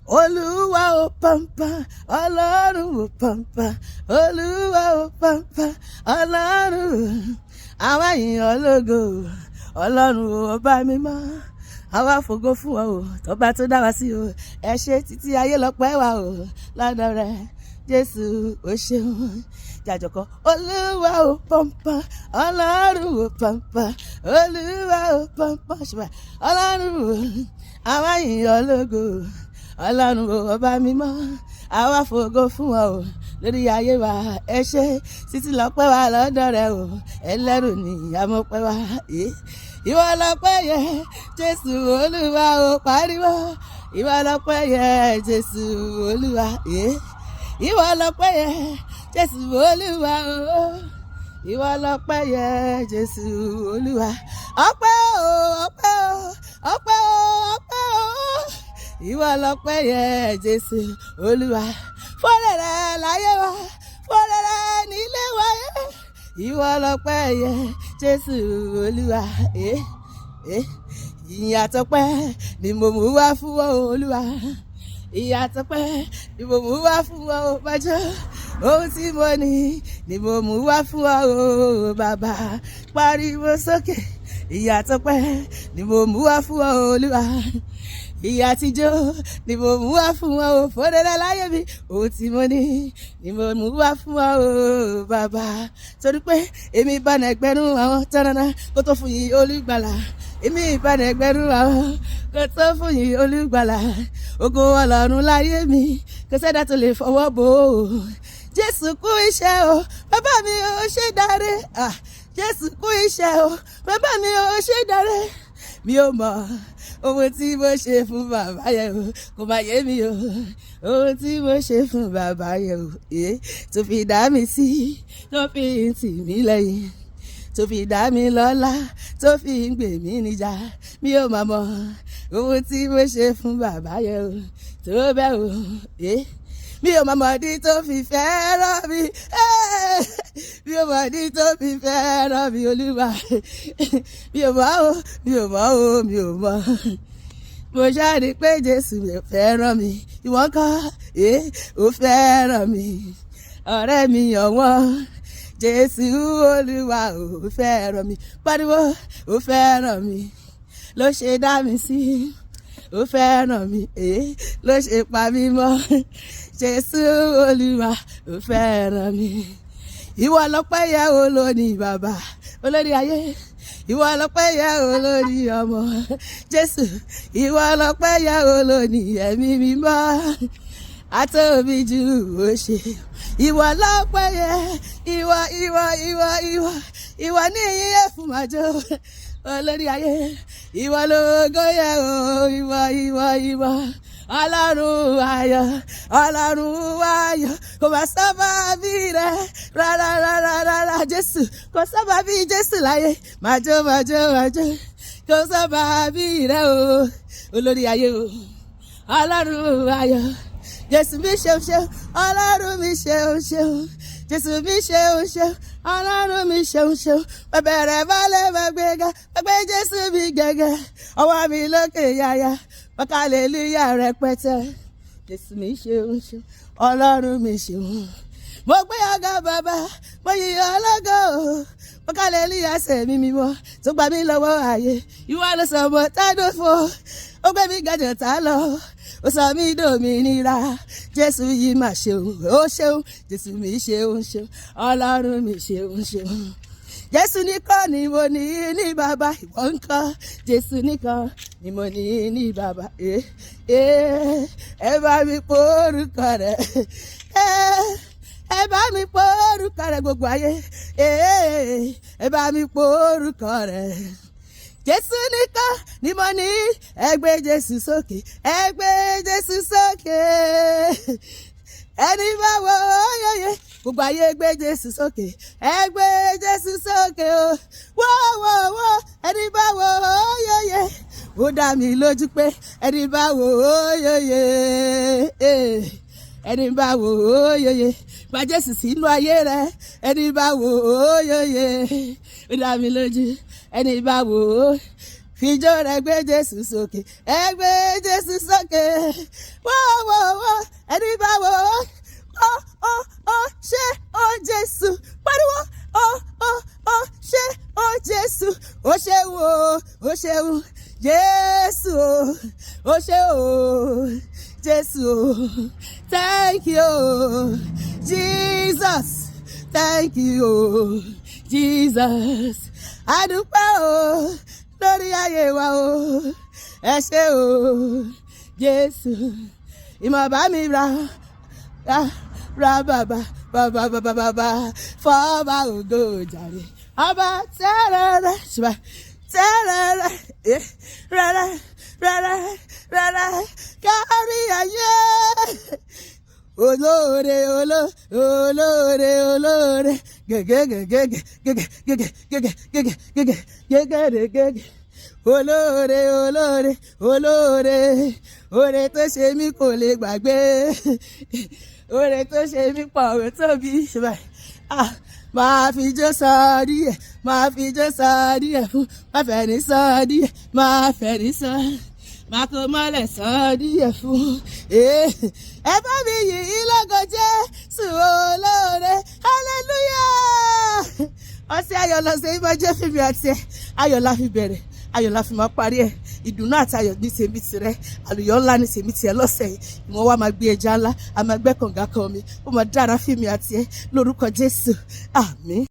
Olúwa ó pàmpà, Ọlọ́run ó pàmpà, Olúwa ó pàmpà, Ọlọ́run. Àwa yìn ọ́ lógo, Ọlọ́run ọba mímọ́. Àwa fògo fún ọ o, tọ́ba tó dá wa sí o. Ẹ ṣé títí ayé lọ́pẹ́ wa o, lọ́dọ̀ rẹ Jésù ó ṣeun. Jàjọkọ Olúwa ó pàmpà, Ọlọ́run ó pàmpà, Olúwa ó pàmpà, ṣùgbọ́n Ọlọ́run. Àwa yìn ọ́ lógo, Ọlọ́run ọba mímọ́. Àwa fògo fún ọ o lórí ayé wa. Ẹ ṣé títí lọ́pẹ́ wa lọ́dọ̀ rẹ o, ẹlẹ́rù ni àmọ́pẹ́ wa. Ìwọ lọ́pẹ́ yẹ Jésù Olúwa ó pariwo. Ìwọ lọ́pẹ́ yẹ Jésù Olúwa. Ìwọ lọ́pẹ́ yẹ Jésù Olúwa o. Ìwọ lọ́pẹ́ yẹ Jésù Olúwa. Ọpẹ́ o, ọpẹ́ o, ọpẹ́ o, ọpẹ́ o. Ìwọ lọ́pẹ́ yẹ Jésù Olúwa. Fọ́lẹ̀ rẹ láyé wa, fọ́lẹ̀ rẹ nílé wa yẹ. Ìwọ lọ́pẹ́ yẹ Jésù Olúwa. Ìyìn àtọpẹ́ ni mo mú wá fún ọ Olúwa. Ìyìn àtọpẹ́ ni mo mú wá fún ọ Bàjọ́. Ohun tí mo ní ni mo mú wá fún ọ Bàbá. Pariwo sókè. Ìyìn àtọpẹ́ ni mo mú wá fún ọ Olúwa. Ìyà àtijọ́ ni mo mú wá fún ọ fòdèrè láyé mi. Ohun tí mo ní ni mo mú wá fún ọ Bàbá. Torí pé èmi ìbànú ẹgbẹ̀rún àwọn tánánà kó tó fún yín Olùgbàlà. Èmi ìbànú ẹgbẹ̀rún àwọn kó tó fún yín Olùgbàlà. Ògo Ọlọ́run láyé mi kò sẹ́dá tó lè fọwọ́ bò ó. Jésù kú iṣẹ́ o, bàbá mi ò ṣe dáre. Jésù kú iṣẹ́ o, bàbá mi ò ṣe dáre. Mi ò mọ̀ ohun tí mo ṣe fún bàbá yẹn o, kò má yé mi o. Ohun tí mo ṣe fún bàbá yẹn o, tó fi dá mi sí, tó fi ń tì mí lẹ́yìn, tó fi dá mi lọ́lá, tó fi ń gbè mí níjà. Mi ò má mọ̀ ohun tí mo ṣe fún bàbá yẹn o, tó bẹ́ẹ̀ o. Mi ò mọ̀ ìdí tó fi fẹ́ràn mi. Mi ò mọ̀ ìdí tó fi fẹ́ràn mi Olúwa. Mi ò mọ̀ o, mi ò mọ̀ o, mi ò mọ̀. Mo ṣáàrí pé Jésù lè fẹ́ràn mi. Ìwọ ńkọ́? Ó fẹ́ràn mi. Ọ̀rẹ́ mi ọ̀wọ́n. Jésù Olúwa ó fẹ́ràn mi. Pariwo, ó fẹ́ràn mi. Ló ṣe dá mi sí. Ó fẹ́ràn mi. Ló ṣe pa mí mọ́. Jésù Olúwa ó fẹ́ràn mi. Ìwọ lọ́pẹ́ yẹ olórí bàbá olórí ayé. Ìwọ lọ́pẹ́ yẹ olórí ọmọ. Jésù ìwọ lọ́pẹ́ yẹ olórí ẹ̀mí mímọ́. Àtóbi jù ó ṣe. Ìwọ lọ́pẹ́ yẹ ìwọ ní iye fún màjọ olórí ayé. Ìwọ lógo yẹ o, ìwọ. Ọlọ́run ayọ̀, Ọlọ́run ayọ̀, kò má sábà bí rẹ̀ rárá Jésù, kò sábà bí Jésù láyé. Màjò, kò sábà bí rẹ̀ o, olórí ayé o. Ọlọ́run ayọ̀, Jésù mi ṣeun, Ọlọ́run mi ṣeun, Jésù mi ṣeun, Ọlọ́run mi ṣeun. Bẹ̀rẹ̀ balẹ̀ gbẹ̀gà, gbẹ̀ Jésù mi gẹ̀gẹ̀, ọwọ́ mi lókè yáyá. Hallelúyà rẹpẹtẹ. Jésù mi ṣeun, Ọlọ́run mi ṣeun. Mo gbé ọ̀gá bàbá, mo yìn ọlọ́gọ́ o. Hallelúyà ṣe mi mímọ́ tó gbà mí lọ́wọ́ ayé. Ìwọ ló sọ ọmọ tádó fún. Ó gbé mi gàjọ̀ tá lọ. Ó sọ mí dòmìnira. Jésù yìí mà ṣeun, ó ṣeun. Jésù mi ṣeun, Ọlọ́run mi ṣeun. Jésù nìkan ni mo ní bàbá. Ìwọ ńkọ́? Jésù nìkan ni mo ní bàbá. Ẹ bá mi pọ orúkọ rẹ̀. Ẹ bá mi pọ orúkọ rẹ̀ gbogbo ayé. Ẹ bá mi pọ orúkọ rẹ̀. Jésù nìkan ni mo ní. Ẹ gbé Jésù sókè. Ẹ gbé Jésù sókè. Ẹni bá wo yeye gbogbo ayé gbé Jésù sókè. Ẹ gbé Jésù sókè o. Wó ẹni bá wo yeye. Ó dá mi lójú pé ẹni bá wo yeye. Ẹni bá wo yeye. Gba Jésù sínú ayé rẹ. Ẹni bá wo yeye. Ó dá mi lójú. Ẹni bá wo fìjọ rẹ̀ gbé Jésù sókè, ẹ gbé Jésù sókè, wọ́wọ́wọ́ ẹni bá wọ́ ó ṣé ó Jésù, pariwo ó ṣé ó Jésù, ó ṣeun ó ṣeun Jésù ó ṣé ó Jésù, thank you Jesus, thank you Jesus, adúpẹ́ o lórí ayé wa o, ẹ ṣé o Jésù, ìmọ̀ bá mi ra bàbá fọba ògo jàre, ọba tẹ́rẹ̀rẹ̀ ṣùgbọ́n tẹ́rẹ̀rẹ̀ rẹ̀rẹ̀ kárí ayé. Olóore gẹ́gẹ́ olóore tó ṣe mí kò lè gbàgbé, oore tó ṣe mí pọ̀ òwe tóbi ṣùgbọ́n máa fi jó sọ díẹ̀, máa fi jó sọ díẹ̀ fún, máa fẹ̀rí sọ díẹ̀, máa fẹ̀rí sọ, máa kó mọ́lẹ̀ sọ díẹ̀ fún. Ẹ bá mi yìn lógo Jésù olóore, hallelujah. Ọ̀sẹ̀ ayọ̀ lọ́sẹ̀ yìí máa jẹ́ fífi àti ẹ̀, ayọ̀ la fi bẹ̀rẹ̀, ayọ̀ la fi máa parí ẹ̀, ìdùnnú àti ayọ̀ ní tèmi tirẹ̀, àlùyọ̀ ńlá ní tèmi tiẹ̀ lọ́sẹ̀ yìí, ìwọ̀n wa máa gbé ẹja ńlá, a máa gbẹ́ kànga kan mi, ó máa dára fífi àti ẹ̀ lórúkọ Jésù, àmín.